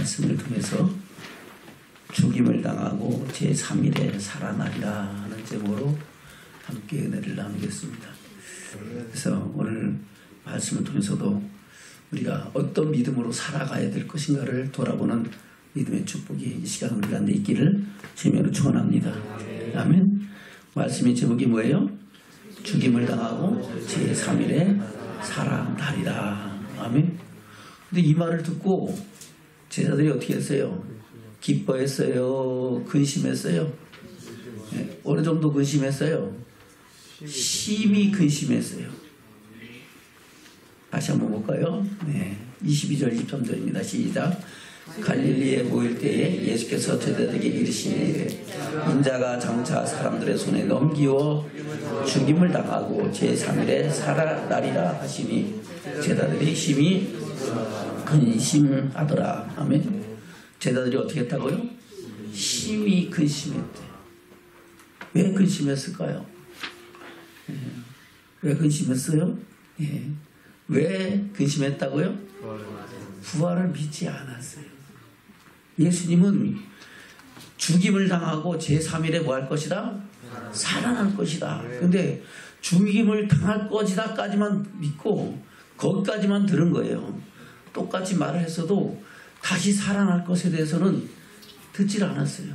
말씀을 통해서 죽임을 당하고 제3일에 살아나리라 하는 제목으로 함께 은혜를 나누겠습니다. 그래서 오늘 말씀을 통해서도 우리가 어떤 믿음으로 살아가야 될 것인가를 돌아보는 믿음의 축복이 이 시간 우리 가운데 있기를 주님으로 축원합니다. 아멘. 말씀의 제목이 뭐예요? 죽임을 당하고 제3일에 살아나리라. 아멘. 근데 이 말을 듣고 제자들이 어떻게 했어요? 기뻐했어요? 근심했어요? 네, 어느 정도 근심했어요? 심히 근심했어요. 다시 한번 볼까요? 네, 22절 23절입니다. 시작. 갈릴리에 모일 때에 예수께서 제자들에게 이르시되 인자가 장차 사람들의 손에 넘기워 죽임을 당하고 제3일에 살아나리라 하시니 제자들이 심히 근심하더라. 아멘. 제자들이 어떻게 했다고요? 심히 근심했대요. 왜 근심했을까요? 왜 근심했어요? 왜 근심했다고요? 부활을 믿지 않았어요. 예수님은 죽임을 당하고 제3일에 뭐 할 것이다? 살아날 것이다. 근데 죽임을 당할 것이다까지만 믿고 거기까지만 들은 거예요. 똑같이 말을 했어도 다시 살아날 것에 대해서는 듣질 않았어요.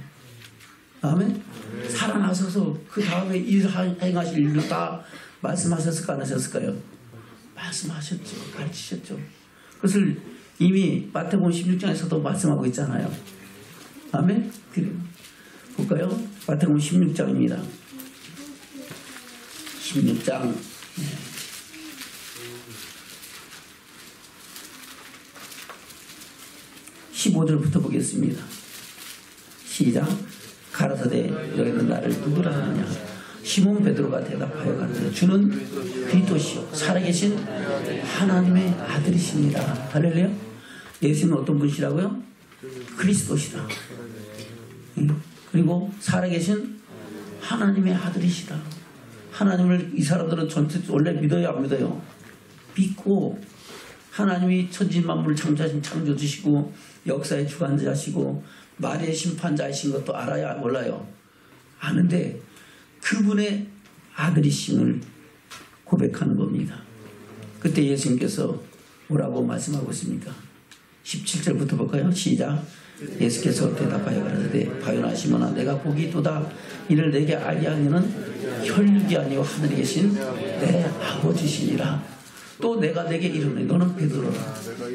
아멘? 살아나셔서 그 다음에 행하실 일도 다 말씀하셨을까 안 하셨을까요? 말씀하셨죠. 가르치셨죠. 그것을 이미 마태복음 16장에서도 말씀하고 있잖아요. 아멘? 볼까요? 마태복음 16장입니다. 16장 15절부터 보겠습니다. 시작. 가라사대 너희는 나를 누구라 하느냐? 시몬 베드로가 대답하여 가로되 주는 그리스도시요 살아계신 하나님의 아들이십니다. 할렐루야. 예수님은 어떤 분이시라고요? 그리스도시다. 그리고 살아계신 하나님의 아들이시다. 하나님을 이 사람들은 전체 원래 믿어요 안 믿어요? 믿고 하나님이 천지만물을 창조주시고 역사의 주관자시고 말의 심판자이신 것도 알아야 몰라요? 아는데 그분의 아들이심을 고백하는 겁니다. 그때 예수님께서 뭐라고 말씀하고 있습니까? 17절부터 볼까요? 시작. 예수께서 대답하여 가라사대 바요나 시몬아 내가 복이 있도다. 이를 내게 알게 하느냐는 혈육이 아니요 하늘에 계신 내 아버지시니라. 또 내가 내게 이르노니 너는 베드로라.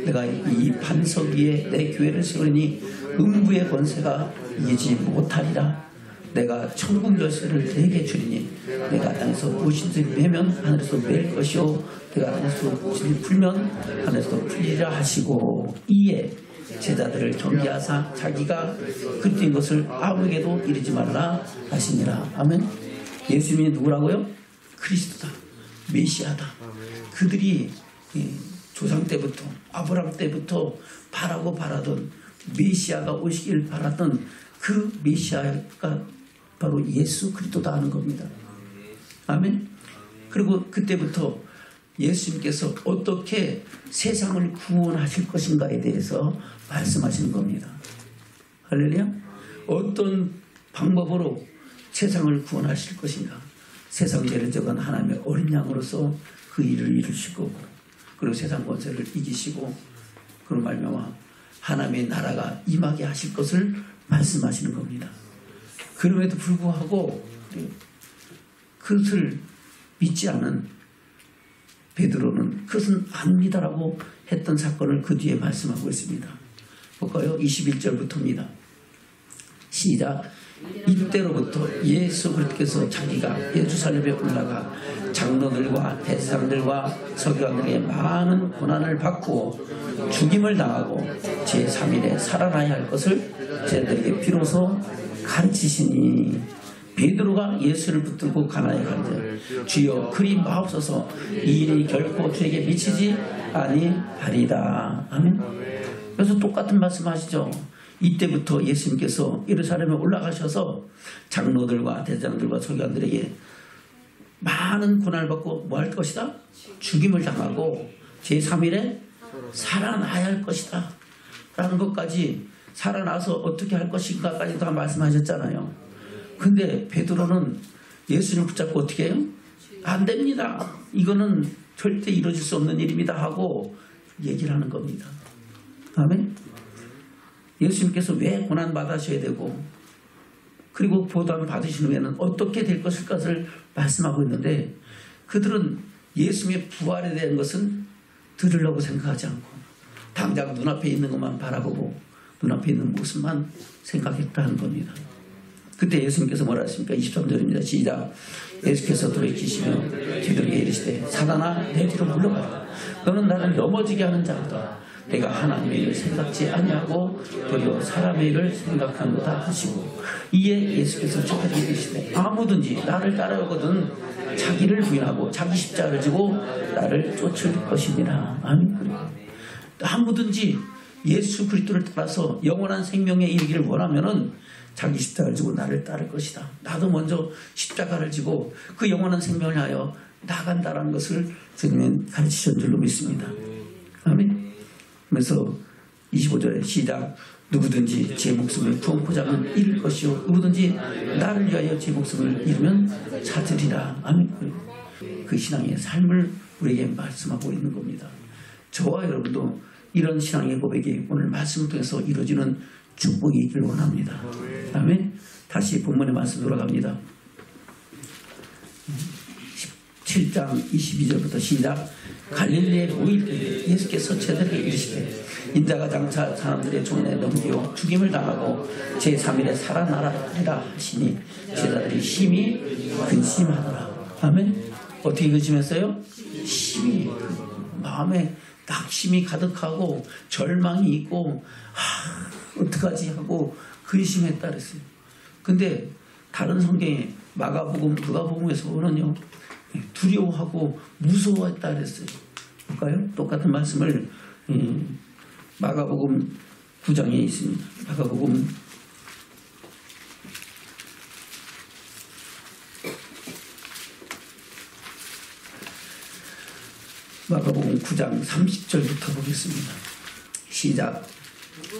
내가 이 반석 위에 내 교회를 세우니 음부의 권세가 이기지 못하리라. 내가 천국 열쇠를 내게 주리니 내가 땅에서 무엇이든지 매면 하늘에서 맬 것이요 내가 땅에서 무엇이든지 풀면 하늘에서 풀리라 하시고 이에 제자들을 경계하사 자기가 그때인 것을 아무에게도 이르지 말라 하시니라. 아멘. 예수님이 누구라고요? 그리스도다. 메시아다. 그들이 조상 때부터 아브라함 때부터 바라던 메시아가 오시길 바랐던 그 메시아가 바로 예수 그리스도다 하는 겁니다. 아멘. 그리고 그때부터 예수님께서 어떻게 세상을 구원하실 것인가에 대해서 말씀하시는 겁니다. 할렐루야. 어떤 방법으로 세상을 구원하실 것인가. 세상 죄를 져간 하나님의 어린 양으로서 그 일을 이루시고 그리고 세상 권세를 이기시고 그런 말미암아 하나님의 나라가 임하게 하실 것을 말씀하시는 겁니다. 그럼에도 불구하고 그것을 믿지 않은 베드로는 그것은 아닙니다라고 했던 사건을 그 뒤에 말씀하고 있습니다. 볼까요? 21절부터입니다. 시작. 이때로부터 예수 그리스도께서 자기가 예루살렘에 올라가 장로들과 대제사장들과 서기관들에게 많은 고난을 받고 죽임을 당하고 제3일에 살아나야 할 것을 제자들에게 비로소 가르치시니 베드로가 예수를 붙들고 가나에 가되 주여 그리 마옵소서 이 일이 결코 주에게 미치지 아니하리다. 아멘. 그래서 똑같은 말씀하시죠. 이때부터 예수님께서 예루살렘에 올라가셔서 장로들과 대장들과 서기관들에게 많은 고난을 받고 뭐 할 것이다? 죽임을 당하고 제3일에 살아나야 할 것이다. 라는 것까지 살아나서 어떻게 할 것인가까지 다 말씀하셨잖아요. 근데 베드로는 예수님을 붙잡고 어떻게 해요? 안 됩니다. 이거는 절대 이루어질 수 없는 일입니다 하고 얘기를 하는 겁니다. 아멘. 예수님께서 왜 고난 받으셔야 되고 그리고 보답을 받으신 후에는 어떻게 될 것을 말씀하고 있는데 그들은 예수님의 부활에 대한 것은 들으려고 생각하지 않고 당장 눈앞에 있는 것만 바라보고 눈앞에 있는 모습만 생각했다는 겁니다. 그때 예수님께서 뭐라 했습니까? 23절입니다. 시작. 예수께서 돌이키시며 제들에게 이르시되 사단아 내 뒤로 물러가라. 너는 나를 넘어지게 하는 자로다. 내가 하나님의 일을 생각지 아니하고 도리어 사람의 일을 생각하는도다 하시고 이에 예수께서 저들에게 이르시되 아무든지 나를 따라오거든 자기를 부인하고 자기 십자가를 지고 나를 쫓을 것입니다. 아멘. 아무든지 예수 그리스도를 따라서 영원한 생명에 이르기를 원하면은 자기 십자가를 지고 나를 따를 것이다. 나도 먼저 십자가를 지고 그 영원한 생명을 위하여 나간다라는 것을 주님은 가르치신 줄로 믿습니다. 아멘. 그래서 25절에 시작. 누구든지 제 목숨을 구원포장은 잃을 것이요 누구든지 나를 위하여 제 목숨을 잃으면 찾으리라. 아멘. 그 신앙의 삶을 우리에게 말씀하고 있는 겁니다. 저와 여러분도 이런 신앙의 고백이 오늘 말씀을 통해서 이루어지는 축복이 있길 원합니다. 아멘. 다시 본문의 말씀 돌아갑니다. 17장 22절부터 시작. 갈릴리에 모일 때 예수께서 제자들에게 이르시되 인자가 장차 사람들의 손에 넘겨 죽임을 당하고 제3일에 살아나리라 하시니 제자들이 심히 근심하더라. 아멘. 어떻게 근심했어요? 심히 마음에 낙심이 가득하고 절망이 있고 어떡하지 하고 근심했다 그랬어요. 근데 다른 성경에 마가복음, 누가복음에서는요 두려워하고 무서워했다 그랬어요. 볼까요? 똑같은 말씀을 마가복음 9장에 있습니다. 마가복음 9장 30절부터 보겠습니다. 시작.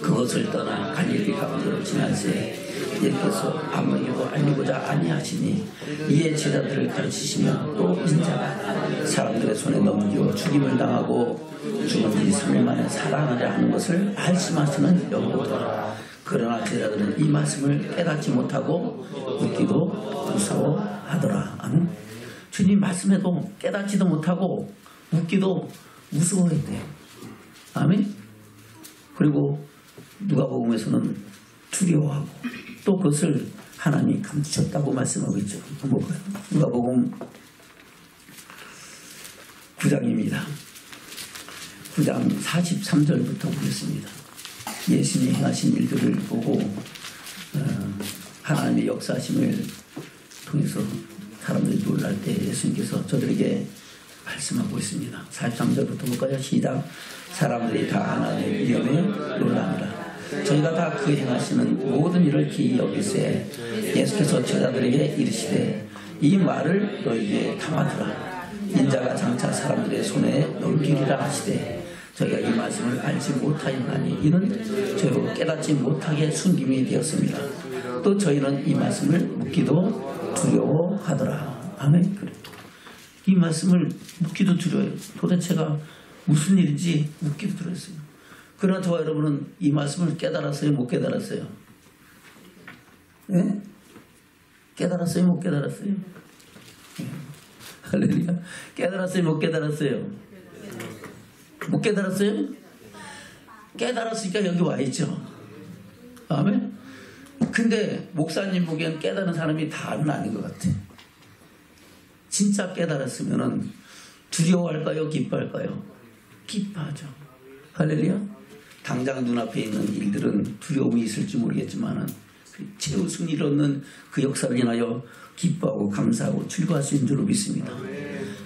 그것을 떠나 갈릴리 가운데로 지나세 예수께서 아무에게도 알리고자 아니하시니 이에 제자들을 가르치시며 또 인자가 사람들의 손에 넘겨 죽임을 당하고 죽은 뒤 3일 만에 살아나려 하는 것을 말씀하시는 영도더라. 그러나 제자들은 이 말씀을 깨닫지 못하고 묻기도 무서워하더라. 아멘. 주님 말씀에도 깨닫지도 못하고 묻기도 무서워했대요. 아멘. 그리고 누가복음에서는 두려워하고 또 그것을 하나님이 감추셨다고 말씀하고 있죠. 볼까요? 누가복음 9장입니다. 9장 43절부터 보겠습니다. 예수님이 행하신 일들을 보고 하나님의 역사하심을 통해서 사람들이 놀랄 때 예수님께서 저들에게 말씀하고 있습니다. 43절부터 볼까요? 시작. 사람들이 다 하나님의 위엄에 놀라니라. 저희가 다 그 행하시는 모든 일을 기이 여기세 예수께서 제자들에게 이르시되 이 말을 너희에게 담아두라. 인자가 장차 사람들의 손에 넘기리라 하시되 저희가 이 말씀을 알지 못하였나니 이는 저희로 깨닫지 못하게 숨김이 되었습니다. 또 저희는 이 말씀을 묻기도 두려워하더라. 아멘. 그래. 이 말씀을 묻기도 두려워요. 도대체가 무슨 일인지 묻기도 두려웠어요. 그러나 저와 여러분은 이 말씀을 깨달았어요? 못 깨달았어요? 네? 깨달았어요? 못 깨달았어요? 네. 할렐루야. 깨달았어요? 못 깨달았어요? 못 깨달았어요? 깨달았으니까 여기 와 있죠. 아멘? 근데 목사님 보기엔 깨달은 사람이 다는 아닌 것 같아. 진짜 깨달았으면 두려워할까요? 기뻐할까요? 기뻐하죠. 할렐루야. 당장 눈앞에 있는 일들은 두려움이 있을지 모르겠지만 최우선 이루는 그 역사를 인하여 기뻐하고 감사하고 즐거워할 수 있는 줄로 믿습니다.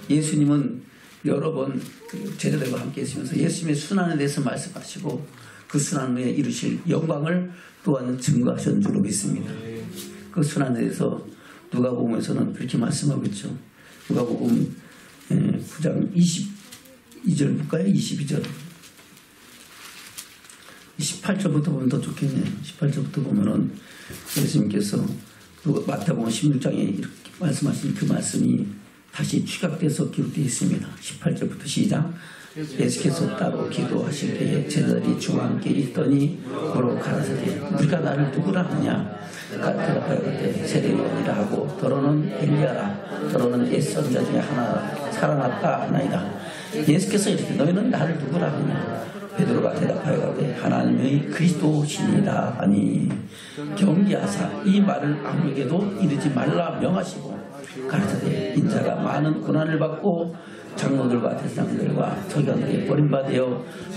예수님은 여러 번 제자들과 함께 있으면서 예수님의 순환에 대해서 말씀하시고 그 순환 후에 이루실 영광을 또한 증거하신 줄로 믿습니다. 그 순환에 대해서 누가복음에서는 그렇게 말씀하고 있죠. 누가복음 9장 22절 볼까요? 22절. 18절부터 보면 더 좋겠네요. 18절부터 보면은 예수님께서 마태복음 16장에 이렇게 말씀하신 그 말씀이 다시 취각돼서 기록되어 있습니다. 18절부터 시작. 예수께서 따로 기도하실 때에 제자들이 주와 함께 있더니 뭐라고 가라사대 우리가 나를 누구라 하냐 대답하여 가되 세례요한이라 하고 더러는 엘리야라 더러는 옛 선자 중에 하나 살아났다 하나이다. 예수께서 이렇게 너희는 나를 누구라 하냐 베드로가 대답하여 가되 하나님의 그리스도시니이다 하니 경계하사 이 말을 아무에게도 이르지 말라 명하시고 가라사대 인자가 많은 고난을 받고 장로들과 대장들과 서기관들에게 버림받아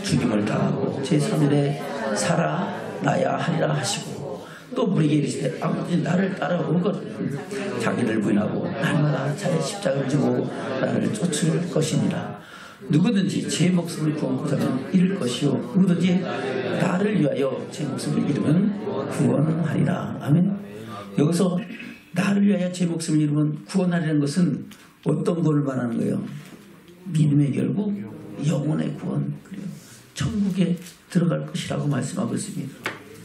죽임을 당하고 제3일에 살아나야 하리라 하시고 또 우리에게 이르시되 아무든지 나를 따라오거든 자기를 부인하고 날마다 자기 십자가를 지고 나를 쫓을 것이니라. 누구든지 제 목숨을 구원하면 잃을 것이요 누구든지 나를 위하여 제 목숨을 잃으면 구원하리라. 아멘. 여기서 나를 위하여 제 목숨을 잃으면 구원하리라는 것은 어떤 구원을 말하는 거예요? 믿음의 결국 영혼의 구원 그리고 천국에 들어갈 것이라고 말씀하고 있습니다.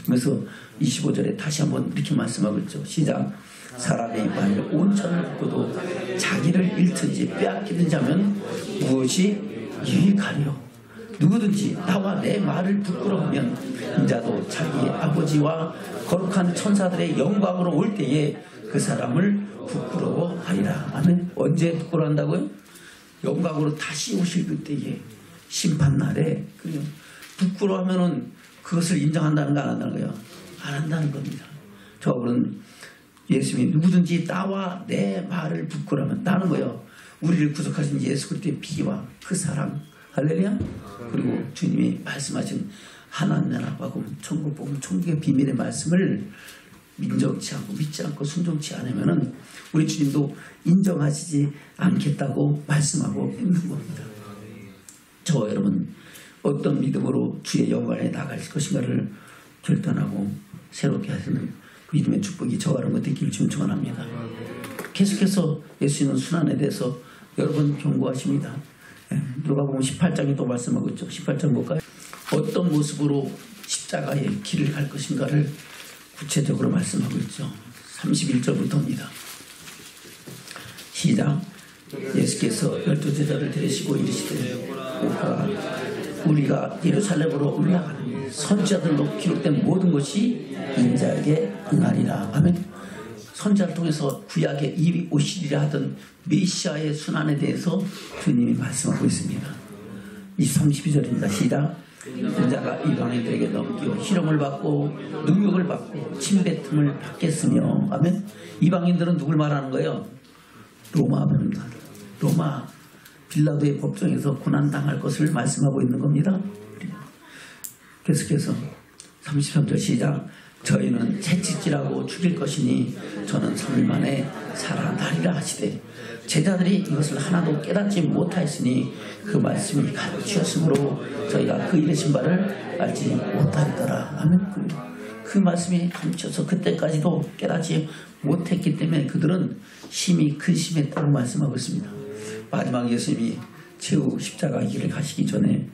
그래서 25절에 다시 한번 이렇게 말씀하고 있죠. 시작. 사람의 만일 온천을 갖고도 자기를 잃든지 빼앗기든지 하면 무엇이 유익하리요. 누구든지 나와 내 말을 부끄러우면 인자도 자기의 아버지와 거룩한 천사들의 영광으로 올 때에 그 사람을 부끄러워하리라. 아멘. 언제 부끄러워한다고요? 영광으로 다시 오실 그때에 심판날에. 그래요. 부끄러워하면은 그것을 인정한다는 거 안 한다는 거예요? 안 한다는 겁니다. 저분은 예수님이 누구든지 나와 내 말을 부끄러워하면 나는 거예요. 우리를 구속하신 예수 그리스도의 피와 그 사랑 할렐루야. 그리고 주님이 말씀하신 하나님 나라 복음 천국 복음 천국의 비밀의 말씀을 인정치 않고 믿지 않고 순종치 않으면은 우리 주님도 인정하시지 않겠다고 말씀하고 있는 겁니다. 저와 여러분 어떤 믿음으로 주의 영광에 나갈 것인가를 결단하고 새롭게 하시는 믿음의 축복이 저와 여러분 되기를 주님 축원합니다. 계속해서 예수님은 순환에 대해서 여러분 경고하십니다. 누가복음 18장에 또 말씀하고 있죠. 18장 볼까요? 어떤 모습으로 십자가의 길을 갈 것인가를 구체적으로 말씀하고 있죠. 31절부터입니다. 시작. 예수께서 12제자를 데리시고 이르시되 오라 우리가 예루살렘으로 올라가는 선지자들로 기록된 모든 것이 인자에게 응하리라. 아멘. 선지자를 통해서 구약에 이미 오시리라 하던 메시아의 순환에 대해서 주님이 말씀하고 있습니다. 32절입니다. 시작. 인자가 이방인들에게 넘기고 희롱을 받고 능욕을 받고 침뱉음을 받겠으며. 아멘. 이방인들은 누굴 말하는 거예요? 로마입니다. 로마 빌라도의 법정에서 고난당할 것을 말씀하고 있는 겁니다. 계속해서 33절 시작. 저희는 채찍질하고 죽일 것이니 저는 3일 만에 살아나리라 하시되 제자들이 이것을 하나도 깨닫지 못하였으니 그 말씀이 감추었으므로 저희가 그 이르신 바를 알지 못하리더라. 아멘. 그 말씀이 감춰서 그때까지도 깨닫지 못했기 때문에 그들은 심히 근심했다고 말씀하고 있습니다. 마지막 예수님이 최후 십자가 길을 가시기 전에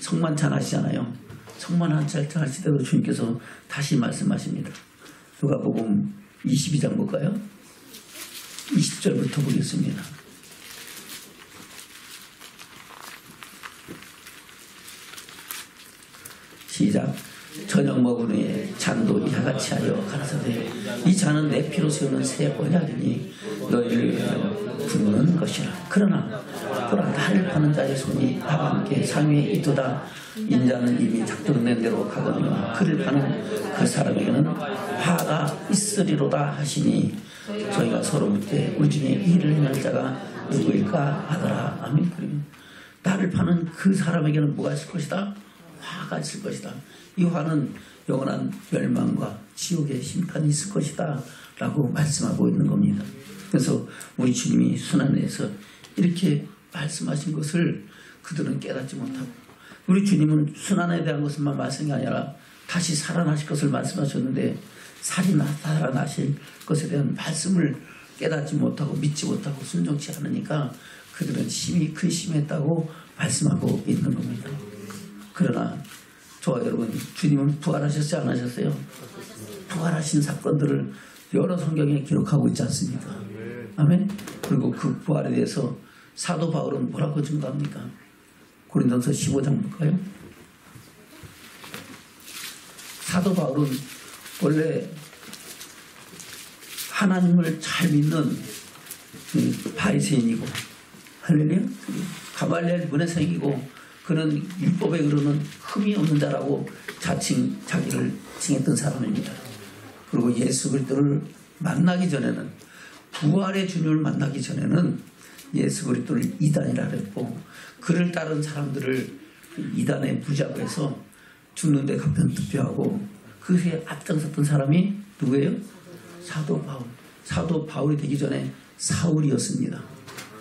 성만찬 하시잖아요. 성만찬 하실 때도 주님께서 다시 말씀하십니다. 누가복음 22장 볼까요? 20절부터 보겠습니다. 시작. 저녁 먹은 후에 잔도 이같이 하여 가라사대 이 잔은 내 피로 세우는 새 언약이니 너희를 위하여 붓는 것이라. 그러나 나를 파는 자의 손이 나와 함께 상 위에 있도다. 인자는 이미 작정된 대로 가거니와 그를 파는 그 사람에게는 화가 있으리로다 하시니 저희가 서로 묻되 우리 중에 이를 행할 자가 누구일까 하더라. 아멘. 나를 파는 그 사람에게는 뭐가 있을 것이다? 화가 있을 것이다. 이 화는 영원한 멸망과 지옥의 심판이 있을 것이다 라고 말씀하고 있는 겁니다. 그래서 우리 주님이 순환에서 이렇게 말씀하신 것을 그들은 깨닫지 못하고, 우리 주님은 순환에 대한 것만 말씀이 아니라 다시 살아나실 것을 말씀하셨는데 살아나실 것에 대한 말씀을 깨닫지 못하고 믿지 못하고 순종치 않으니까 그들은 심히 근심했다고 말씀하고 있는 겁니다. 그러나 저와 여러분, 주님은 부활하셨지 않으셨어요? 부활하신 사건들을 여러 성경에 기록하고 있지 않습니까? 아멘. 그리고 그 부활에 대해서 사도 바울은 뭐라고 증거합니까? 고린도서 15장 볼까요? 사도 바울은 원래 하나님을 잘 믿는 바리새인이고, 할렐루야, 가말리엘 문해생이고, 그는 율법에 이르는 흠이 없는 자라고 자기를 칭했던 사람입니다. 그리고 예수 그리스도를 만나기 전에는, 부활의 주님을 만나기 전에는 예수 그리스도를 이단이라 그랬고, 그를 따른 사람들을 이단에 부자고 해서 죽는데 각변투표하고, 그 후에 앞장섰던 사람이 누구예요? 사도 바울. 사도 바울이 되기 전에 사울이었습니다.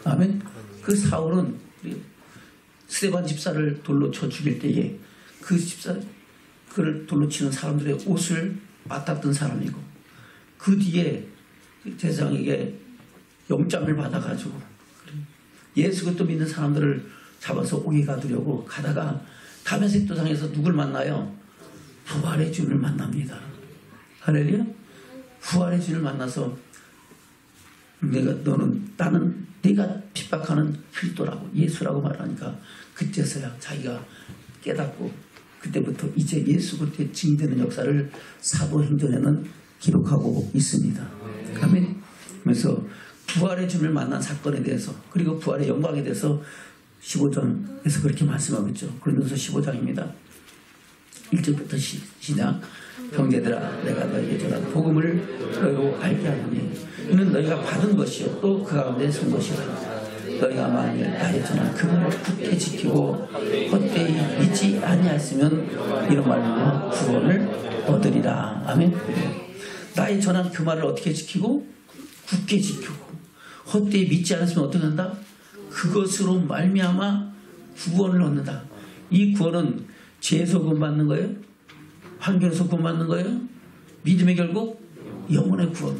아멘. 그 사울은 스데반 집사를 돌로 쳐 죽일 때에 그 집사, 그를 돌로 치는 사람들의 옷을 맡았던 사람이고, 그 뒤에 제사장에게 영장을 받아가지고 예수 그리스도 믿는 사람들을 잡아서 옥에 가두려고 가다가 다메섹 도상에서 누굴 만나요? 부활의 주를 만납니다. 할렐루야. 부활의 주를 만나서 나는 내가 핍박하는 그리스도라고, 예수라고 말하니까 그때서야 자기가 깨닫고, 그때부터 이제 예수 그리스도의 증인되는 역사를 사도행전에는 기록하고 있습니다. 아멘. 그래서 부활의 주를 만난 사건에 대해서, 그리고 부활의 영광에 대해서 15장에서 그렇게 말씀하고 있죠. 고린도서 15장입니다. 1절부터 시작. 형제들아, 내가 너희에게 전한 복음을 너희로 알게 하노니 이는 너희가 받은 것이요 또 그 가운데 선 것이라. 너희가 만일 나의 전한 그 말을 굳게 지키고 헛되이 믿지 아니하였으면 이런 말로 구원을 얻으리라. 아멘. 나의 전한 그 말을 어떻게 지키고? 굳게 지키고 헛되이 믿지 않았으면 어떻게 한다? 그것으로 말미암아 구원을 얻는다. 이 구원은 죄에서 구원받는 거예요? 환경에서 구원받는 거예요? 믿음의 결국 영혼의 구원.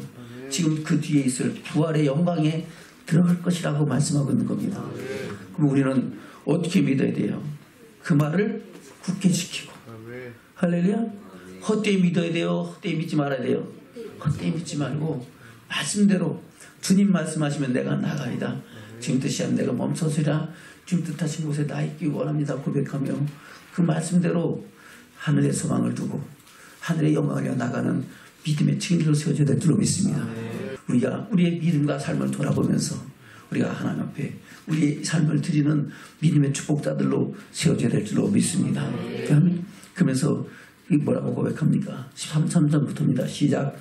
지금 그 뒤에 있을 부활의 영광에 들어갈 것이라고 말씀하고 있는 겁니다. 그럼 우리는 어떻게 믿어야 돼요? 그 말을 굳게 지키고. 할렐루야. 헛되이 믿어야 돼요? 헛되이 믿지 말아야 돼요? 헛되이 믿지 말고 말씀대로 주님 말씀하시면 내가 나가리다. 지금 뜻이야 내가 멈춰서라. 지금 뜻하신 곳에 나 있기 원합니다. 고백하며 그 말씀대로 하늘의 소망을 두고 하늘의 영광을 위해 나가는 믿음의 증인으로 세워져야 될 줄로 믿습니다. 우리가 우리의 믿음과 삶을 돌아보면서 우리가 하나님 앞에 우리의 삶을 드리는 믿음의 축복자들로 세워져야 될 줄로 믿습니다. 그러면서 뭐라고 고백합니까? 13절부터입니다. 시작.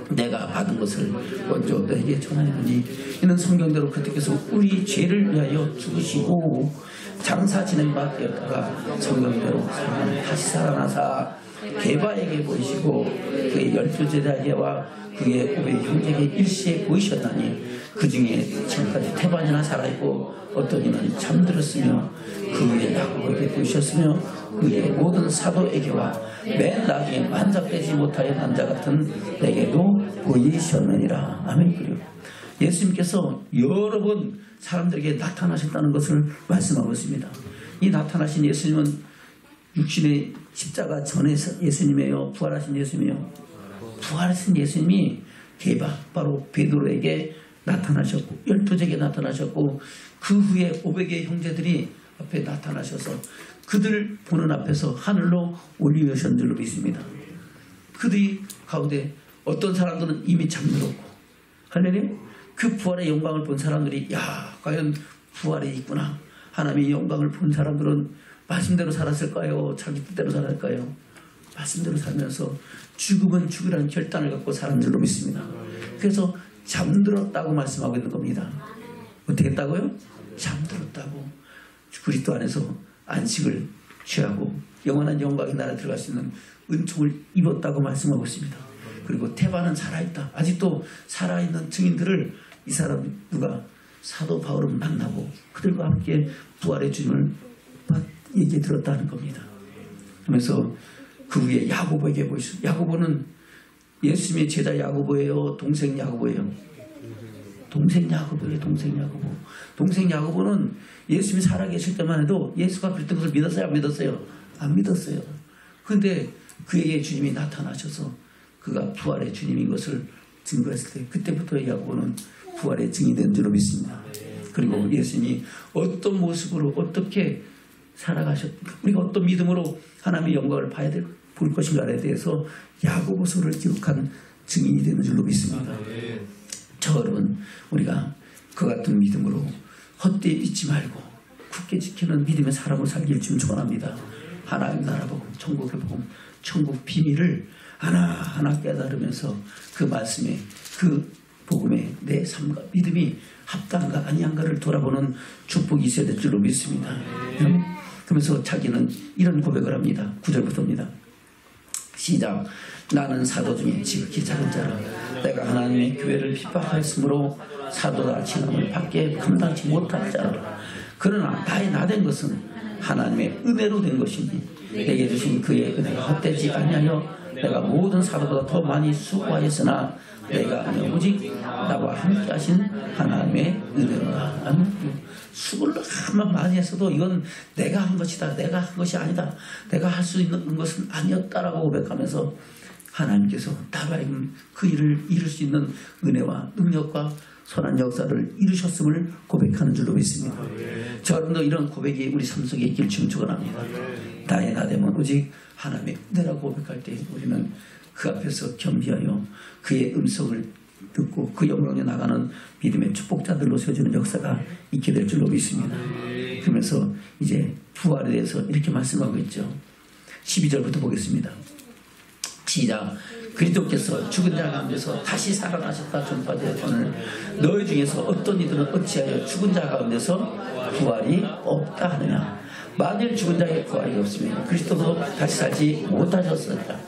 내가 받은 것을 먼저 너에게 전하노니 이는 성경대로 그때께서 우리 죄를 위하여 죽으시고 장사 지낸 바 되었다가 성경대로 다시 살아나사 게바에게 보이시고 그의 12제자에게와 그의 500 형제에게 일시에 보이셨다니 그 중에 지금까지 태반이나 살아있고 어떤 이는 잠들었으며 그 위에 야고보에게 보이셨으며 그의 모든 사도에게와 맨 나중에 만잡되지 못하여 남자 같은 내게도 보이셨느니라. 아멘. 그리고 예수님께서 여러 번 사람들에게 나타나셨다는 것을 말씀하고 있습니다. 이 나타나신 예수님은 육신의 십자가 전에 예수님이에요? 부활하신 예수님이에요? 부활하신 예수님이 게바 바로 베드로에게 나타나셨고 12제에게 나타나셨고 그 후에 500의 형제들이 앞에 나타나셔서 그들 보는 앞에서 하늘로 올리우신 줄로 믿습니다. 그들이 가운데 어떤 사람들은 이미 잠들었고 할렐루야. 그 부활의 영광을 본 사람들이 야 과연 부활에 있구나. 하나님의 영광을 본 사람들은 말씀대로 살았을까요? 자기 뜻대로 살았을까요? 말씀대로 살면서 죽으면 죽으라는 결단을 갖고 사는 줄로 믿습니다. 그래서 잠들었다고 말씀하고 있는 겁니다. 어떻게 했다고요? 잠들었다고. 그리스도 안에서 안식을 취하고 영원한 영광의 나라에 들어갈 수 있는 은총을 입었다고 말씀하고 있습니다. 그리고 태반은 살아있다. 아직도 살아있는 증인들을 이 사람 누가 사도 바울은 만나고 그들과 함께 부활의 주님을 얘기 들었다는 겁니다. 그러면서 그 위에 야고보에게 보이시죠. 야고보는 예수님의 제자 야고보예요? 동생 야고보예요? 동생 야고보예요. 동생 야고보. 동생 야고보는 예수님이 살아계실 때만 해도 예수가 그랬던 것을 믿었어요? 안 믿었어요? 안 믿었어요. 그런데 그에게 주님이 나타나셔서 그가 부활의 주님인 것을 증거했을 때 그때부터 야고보는 부활의 증인이 된 줄로 믿습니다. 그리고 예수님이 어떤 모습으로 어떻게 우리가 어떤 믿음으로 하나님의 영광을 볼 것인가에 대해서 야고보서를 기록한 증인이 되는 줄로 믿습니다. 저 여러분, 우리가 그 같은 믿음으로 헛되이 믿지 말고 굳게 지키는 믿음의 사람으로 살기를 좀 축원합니다. 하나님 나라 복음, 천국의 복음, 천국 비밀을 하나하나 깨달으면서 그 말씀에, 그 복음에 내 삶과 믿음이 합당한가 아니한가를 돌아보는 축복이 있어야 될 줄로 믿습니다. 그러면서 자기는 이런 고백을 합니다. 9절부터입니다. 시작. 나는 사도 중에 지극히 작은 자라. 내가 하나님의 교회를 핍박하였으므로 사도라 칭함을 받게 감당치 못할 자라. 그러나 나의 나된 것은 하나님의 은혜로 된 것이니 내게 주신 그의 은혜가 헛되지 아니하여 내가 모든 사도보다 더 많이 수고하였으나 내가 아니여 오직 나와 함께 하신 하나님의 은혜로다. 수고를 한번 많이 했어도 이건 내가 한 것이다. 내가 한 것이 아니다. 내가 할 수 있는 것은 아니었다라고 고백하면서 하나님께서 나로 그 일을 이룰 수 있는 은혜와 능력과 선한 역사를 이루셨음을 고백하는 줄로 믿습니다. 저는 이런 고백이 우리 삶 속에 있기를 축원합니다. 나의 나됨은 오직 하나님의 은혜라고 고백할 때 우리는 그 앞에서 겸비하여 그의 음성을 듣고 그 영광에 나가는 믿음의 축복자들로 세워주는 역사가 있게 될 줄로 믿습니다. 그러면서 이제 부활에 대해서 이렇게 말씀하고 있죠. 12절부터 보겠습니다. 시작. 그리스도께서 죽은 자 가운데서 다시 살아나셨다 전파되었거늘 너희 중에서 어떤 이들은 어찌하여 죽은 자 가운데서 부활이 없다 하느냐. 만일 죽은 자의 부활이 없으면 그리스도도 다시 살지 못하셨으리라.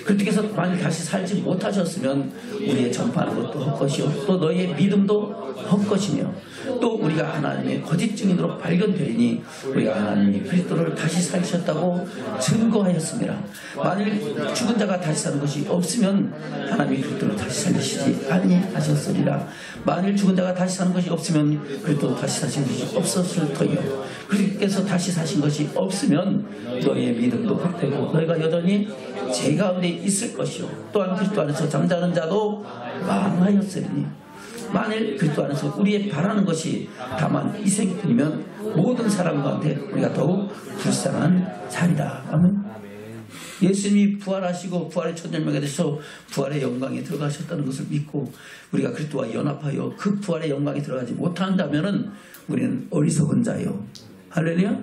그리스도께서 만일 다시 살지 못하셨으면 우리의 전파하는 것도 헛것이요 또 너희의 믿음도 헛것이며 또 우리가 하나님의 거짓 증인으로 발견되리니 우리가 하나님이 그리스도를 다시 살리셨다고 증거하였습니다. 만일 죽은 자가 다시 사는 것이 없으면 하나님이 그리스도를 다시 살리시지 아니하셨으리라. 만일 죽은 자가 다시 사는 것이 없으면 그리스도 다시 사신 것이 없었을 터이요 그리스도께서 다시 사신 것이 없으면 너희의 믿음도 헛되고 너희가 여전히 죄 가운데 있을 것이요 또한 그리스도 안에서 잠자는 자도 망하였으리니 만일 그리스도 안에서 우리의 바라는 것이 다만 이생뿐이면 모든 사람 가운데 우리가 더욱 불쌍한 자리라. 아멘. 예수님이 부활하시고 부활의 천년명에 대해서 부활의 영광에 들어가셨다는 것을 믿고 우리가 그리스도와 연합하여 그 부활의 영광에 들어가지 못한다면 우리는 어리석은 자요. 할렐루야.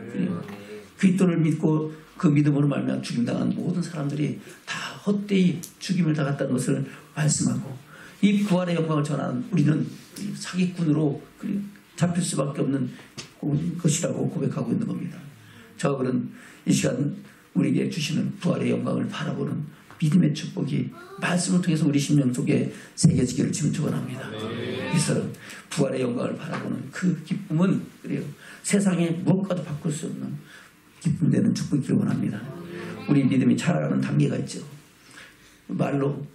그리스도를 믿고 그 믿음으로 말미암아 죽임당한 모든 사람들이 다 헛되이 죽임을 당했다는 것을 말씀하고 이 부활의 영광을 전하는 우리는 사기꾼으로 잡힐 수밖에 없는 것이라고 고백하고 있는 겁니다. 저들은 이 시간 우리에게 주시는 부활의 영광을 바라보는 믿음의 축복이 말씀을 통해서 우리 심령 속에 새겨지기를 지금 축원합니다. 그래서 부활의 영광을 바라보는 그 기쁨은 그래요. 세상에 무엇과도 바꿀 수 없는 기쁨 되는 축복이기를 원합니다. 우리 믿음이 자라가는 단계가 있죠. 말로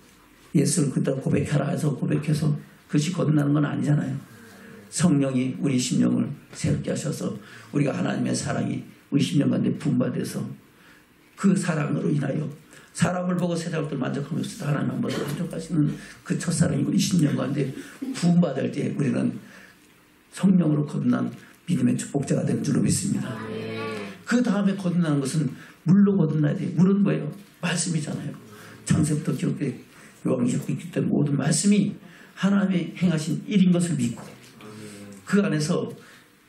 예수를 그따 고백하라 해서 고백해서 그것이 거듭나는 건 아니잖아요. 성령이 우리 심령을 새롭게 하셔서 우리가 하나님의 사랑이 우리 심령 가운데 부음받아서 그 사랑으로 인하여 사람을 보고 세상을 만족하면서 하나님 한 번 더 만족하시는 그 첫사랑이 우리 심령 가운데 부음받을 때 우리는 성령으로 거듭난 믿음의 축복자가 되는 줄로 믿습니다. 그 다음에 거듭나는 것은 물로 거듭나야 돼요. 물은 뭐예요? 말씀이잖아요. 창세부터 기록된 요한계시록 있기 때문에 모든 말씀이 하나님의 행하신 일인 것을 믿고 그 안에서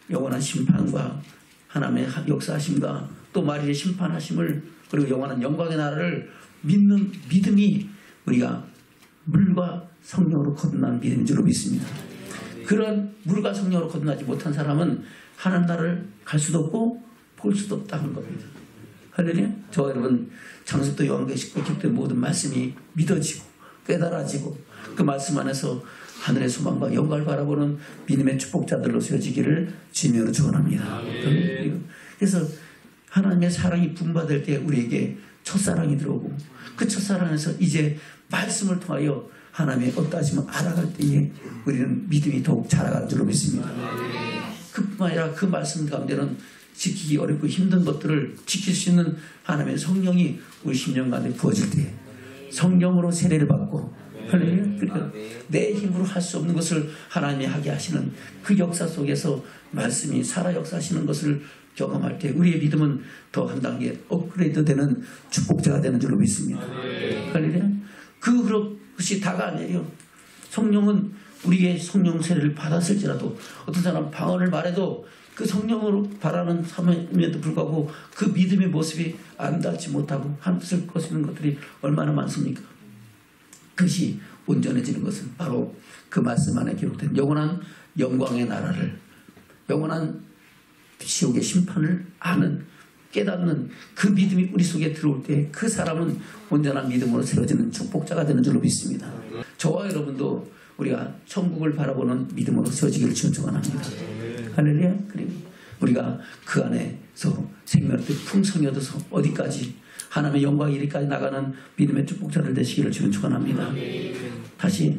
영원한 심판과 하나님의 역사하심과 또 말일의 심판하심을 그리고 영원한 영광의 나라를 믿는 믿음이 우리가 물과 성령으로 거듭난 믿음인 줄로 믿습니다. 그런 물과 성령으로 거듭나지 못한 사람은 하나님 나라를 갈 수도 없고 볼 수도 없다는 겁니다. 할렐루야. 저 여러분 창세부터 요한계시록 기록된 모든 말씀이 믿어지고 깨달아지고 그 말씀 안에서 하늘의 소망과 영광을 바라보는 믿음의 축복자들로 세워지기를 주님으로 축원합니다. 그래서 하나님의 사랑이 분받을 때 우리에게 첫사랑이 들어오고 그 첫사랑에서 이제 말씀을 통하여 하나님의 어떠하심을 알아갈 때에 우리는 믿음이 더욱 자라가는 줄로 믿습니다. 그뿐만 아니라 그 말씀 가운데는 지키기 어렵고 힘든 것들을 지킬 수 있는 하나님의 성령이 우리 심령 가운데 부어질 때 성령으로 세례를 받고 그러니까 내 힘으로 할 수 없는 것을 하나님이 하게 하시는 그 역사 속에서 말씀이 살아 역사하시는 것을 경험할 때 우리의 믿음은 더 한 단계 업그레이드 되는 축복자가 되는 줄로 믿습니다. 할렐루야. 그것이 다가 아니에요. 성령은 우리의 성령 세례를 받았을지라도 어떤 사람 방언을 말해도 그 성령으로 바라는 삶임에도 불구하고 그 믿음의 모습이 안 닿지 못하고 한뜻을 거스는 것들이 얼마나 많습니까? 그것이 온전해지는 것은 바로 그 말씀 안에 기록된 영원한 영광의 나라를, 영원한 지옥의 심판을 아는, 깨닫는 그 믿음이 우리 속에 들어올 때 그 사람은 온전한 믿음으로 세워지는 축복자가 되는 줄로 믿습니다. 저와 여러분도 우리가 천국을 바라보는 믿음으로 세워지기를 주님 축원합니다. 할렐루야. 그리고 우리가 그 안에서 생명을 풍성히 얻어서 어디까지 하나님의 영광이 이리까지 나가는 믿음의 축복자들 되시기를 주님 축원합니다. 다시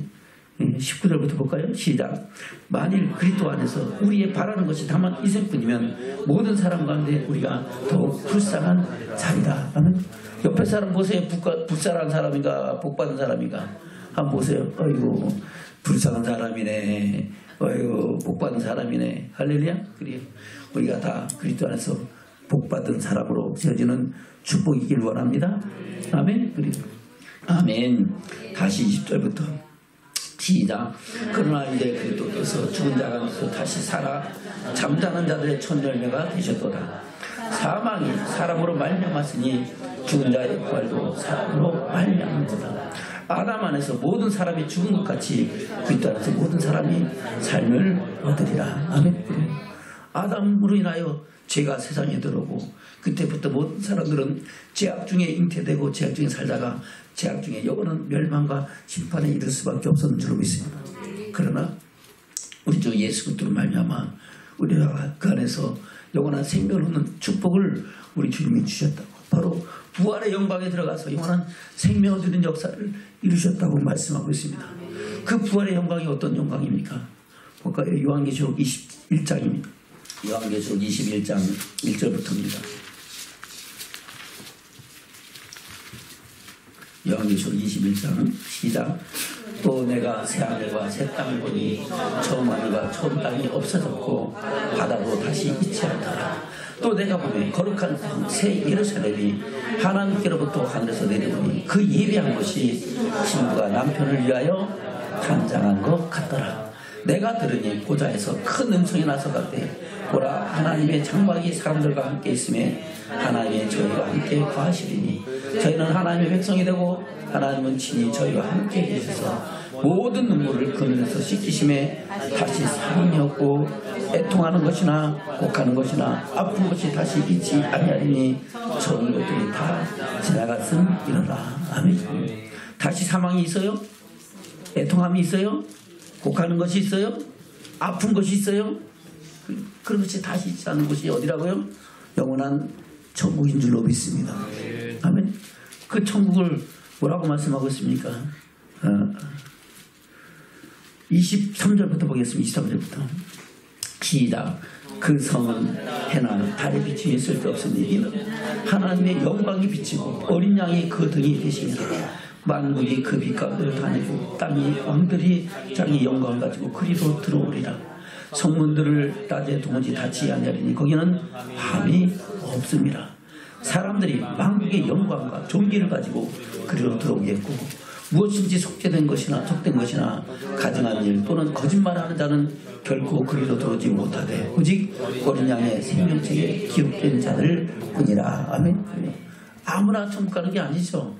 19절부터 볼까요? 시작. 만일 그리스도 안에서 우리의 바라는 것이 다만 이생뿐이면 모든 사람 가운데 우리가 더욱 불쌍한 자리다. 옆에 사람 보세요. 불쌍한 사람인가 복받은 사람인가 한번 보세요. 어이구 불쌍한 사람이네. 어이구 복받은 사람이네. 할렐루야. 그래요. 우리가 다 그리스도 안에서 복받은 사람으로 세워지는 축복이길 원합니다. 아멘. 그래요. 아멘. 다시 20절부터 시작. 그러나 이제 그리스도께서 죽은 자 가운데서 다시 살아 잠자는 자들의 첫 열매가 되셨도다. 사망이 사람으로 말미암았으니 죽은 자의 부활도 사람으로 말미암는도다. 아담 안에서 모든 사람이 죽은 것 같이 그리스도 안에서 모든 사람이 삶을 얻으리라. 아멘. 아담으로 인하여 죄가 세상에 들어오고 그때부터 모든 사람들은 죄악 중에 잉태되고 죄악 중에 살다가 죄악 중에 영원한 멸망과 심판에 이를 수밖에 없었는 줄로 믿습니다. 그러나 우리 주 예수 그리스도로 말미암아 우리가 그 안에서 영원한 생명을 얻는 축복을 우리 주님이 주셨다고, 바로 부활의 영광에 들어가서 영원한 생명을 얻는 역사를 이루셨다고 말씀하고 있습니다. 그 부활의 영광이 어떤 영광입니까? 볼까요? 요한계시록 21장입니다. 요한계시록 21장 1절부터입니다. 요한계시록 21장 시작. 또 내가 새하늘과 새 땅을 보니 처음 하늘과 처음 땅이 없어졌고 바다도 다시 있지 않더라. 또 내가 보니 거룩한 새 예루살렘이 하나님께로부터 하늘에서 내려오니 그 예배한 것이 신부가 남편을 위하여 탄장한 것 같더라. 내가 들으니 보좌에서 큰 음성이 나서가되 보라 하나님의 장막이 사람들과 함께 있음에 하나님의 저희와 함께 거하시리니 저희는 하나님의 백성이 되고 하나님은 친히 저희와 함께 계셔서 모든 눈물을 그 눈에서 씻기심에 다시 사랑이 없고 애통하는 것이나 곡하는 것이나 아픈 것이 다시 있지 아니하리니 처음 것들이 다 지나갔음이로라. 아멘. 다시 사망이 있어요? 애통함이 있어요? 곡하는 것이 있어요? 아픈 것이 있어요? 그런 것이 다시 있지 않는 곳이 어디라고요? 영원한 천국인 줄로 믿습니다. 아멘. 그 천국을 뭐라고 말씀하고 있습니까? 23절부터 보겠습니다. 23절부터 시작. 그 성은 해나 달의 빛이 있을 데 없으니 이는 하나님의 영광이 비치고 어린 양이 그 등이 되시니라. 만국이 그 빛 가운데로 다니고 땅이 왕들이 자기 영광을 가지고 그리로 들어오리라. 성문들을 낮에 도무지 닫지 아니하리니 거기는 밤이 없습니다. 사람들이 만국의 영광과 존귀를 가지고 그리로 들어오겠고 무엇인지 속죄된 것이나 속된 것이나 가증한 일 또는 거짓말하는 자는 결코 그리로 들어오지 못하되 오직 어린 양의 생명책에 기록된 자들 뿐이라. 아멘. 아무나 천국 가는 게 아니죠.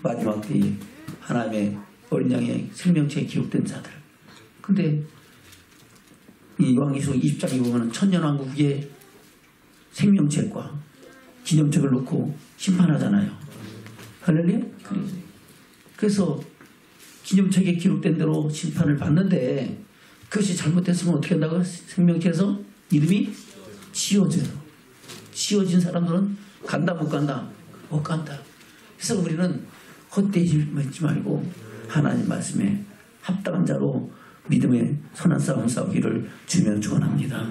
마지막 때에 하나님의 어린 양의 생명책에 기록된 자들. 근데 이 요한계시록 20장에 보면 천년왕국의 생명책과 기념책을 놓고 심판하잖아요. 할렐루야. 그래서 기념책에 기록된 대로 심판을 받는데 그것이 잘못됐으면 어떻게 한다고요? 생명책에서 이름이 지워져요. 지워진 사람들은 간다 못 간다? 못 간다. 그래서 우리는 헛되지 말고 하나님 말씀에 합당한 자로 믿음의 선한 싸움 싸우기를 주면 축원합니다.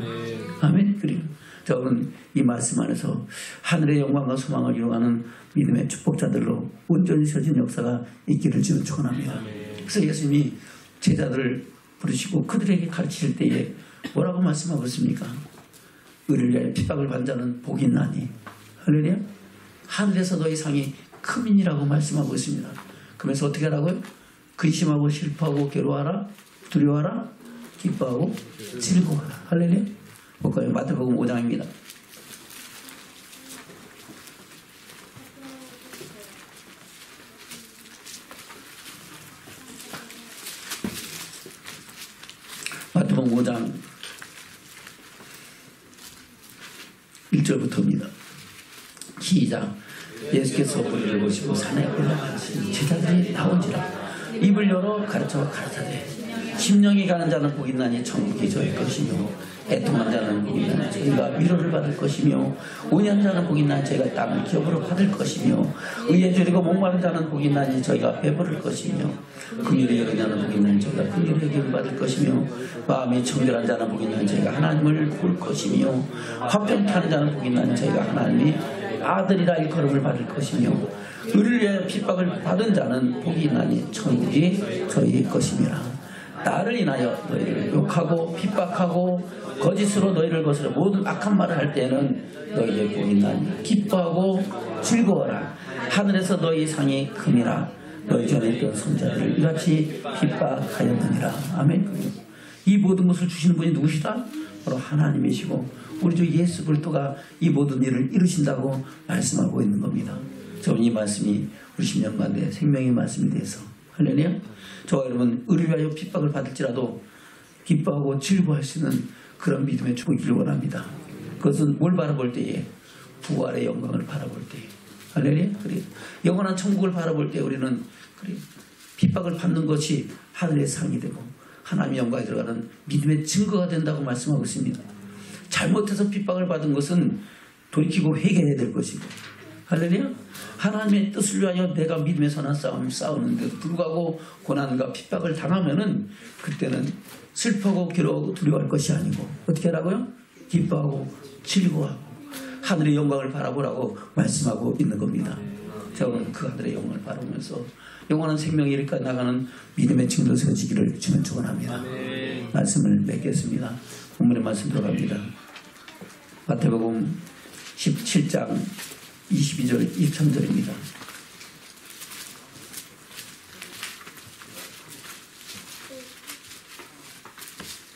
아멘. 그리고 저는 이 말씀 안에서 하늘의 영광과 소망을 이루어가는 믿음의 축복자들로 온전히 서진 역사가 있기를 주는 축원합니다. 그래서 예수님이 제자들을 부르시고 그들에게 가르칠 때에 뭐라고 말씀하고 있습니까? 의를 위하여 핍박을 받는 자는 복이 있나니 할렐루야. 하늘에서 너희 상이 크민이라고 말씀하고 있습니다. 그러면서 어떻게 하라고요? 근심하고 슬퍼하고 괴로워하라, 두려워하라, 기뻐하고 즐거워하라. 할렐루야. 볼까요? 마태복음 5장입니다. 마태복음 5장 1절부터입니다. 시작. 예수께서 우리를 보시고 산에 올라가시니 제자들이 나온지라 입을 열어 가르쳐 가르쳐되 심령이 가는 자는 복이 있나니 천국이 저희 것이며 애통한 자는 복이 있나니 저희가 위로를 받을 것이며 온유한 자는 복이 있나니 저희가 땅을 기업으로 받을 것이며 의에 줄이고 목마른 자는 복이 있나니 저희가 배부를 것이며 긍휼히 여긴 자는 복이 있나니 저희가 긍휼히 여김을 받을 것이며 마음이 청결한 자는 복이 있나니 저희가 하나님을 볼 것이며 화평케 하는 자는 복이 있나니 저희가 하나님이 아들이라 일컬음을 받을 것이며 의를 위하여 핍박을 받은 자는 복이 있나니 천국이 저희의 것이니라. 나를 인하여 너희를 욕하고 핍박하고 거짓으로 너희를 거스려 모든 악한 말을 할 때에는 너희의 복이 있나니 기뻐하고 즐거워라. 하늘에서 너희 상이 큼이라. 너희 전에 있던 선자들을 이같이 핍박하였느니라. 아멘. 이 모든 것을 주시는 분이 누구시다? 바로 하나님이시고 우리 주 예수 그리스도가 이 모든 일을 이루신다고 말씀하고 있는 겁니다. 저는 이 말씀이 우리 10년 가운데 생명의 말씀이 돼서 할렐루야. 저와 여러분 의를 위하여 핍박을 받을지라도 기뻐하고 즐거워할 수 있는 그런 믿음의 축복이길 원합니다. 그것은 뭘 바라볼 때에 부활의 영광을 바라볼 때에 할렐루야. 그래 영원한 천국을 바라볼 때 우리는 그래 핍박을 받는 것이 하늘의 상이 되고 하나님의 영광에 들어가는 믿음의 증거가 된다고 말씀하고 있습니다. 잘못해서 핍박을 받은 것은 돌이키고 회개해야 될 것이고 할렐루야. 하나님의 뜻을 위하여 내가 믿음의 선한 싸움을 싸우는데도 불구하고 고난과 핍박을 당하면은 그때는 슬퍼하고 괴로워하고 두려워할 것이 아니고 어떻게 하라고요? 기뻐하고 즐거워하고 하늘의 영광을 바라보라고 말씀하고 있는 겁니다. 저는 그 하늘의 영광을 바라보면서 영원한 생명이 이르까 나가는 믿음의 증거 서지기를 주면 축원합니다. 말씀을 맺겠습니다. 본문의 말씀 들어갑니다. 마태복음 17장 22절 23절입니다.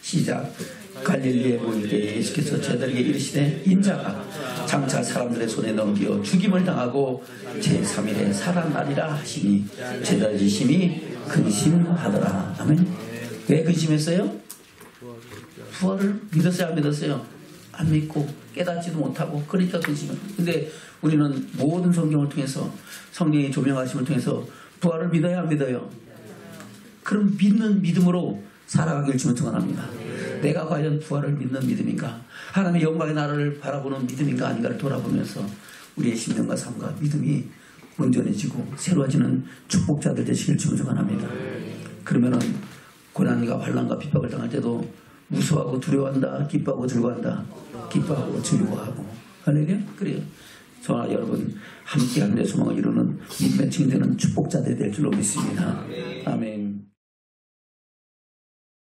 시작. 갈릴리에 올 때 예수께서 제자들에게 이르시되 인자가 장차 사람들의 손에 넘겨 죽임을 당하고 제3일에 살아나리라 하시니 제자들이 심히 근심하더라. 아멘. 왜 근심했어요? 부활을 믿었어요? 안 믿었어요? 안 믿고 깨닫지도 못하고 그러니까 근심을. 근데 우리는 모든 성경을 통해서 성경의 조명하심을 통해서 부활을 믿어야 안 믿어요? 그럼 믿는 믿음으로 살아가길 주면 축원합니다. 내가 과연 부활을 믿는 믿음인가? 하나님의 영광의 나라를 바라보는 믿음인가 아닌가를 돌아보면서 우리의 신념과 삶과 믿음이 온전해지고 새로워지는 축복자들 되시길 주면 축원합니다. 그러면은 고난과 환난과 핍박을 당할 때도 무서워하고 두려워한다, 기뻐하고 즐거워한다, 기뻐하고 즐거워하고 할렐루야. 그래요. 저와 여러분 함께 하늘의 소망을 이루는 믿음의 증인되는 축복자들이 될 줄로 믿습니다. 아멘.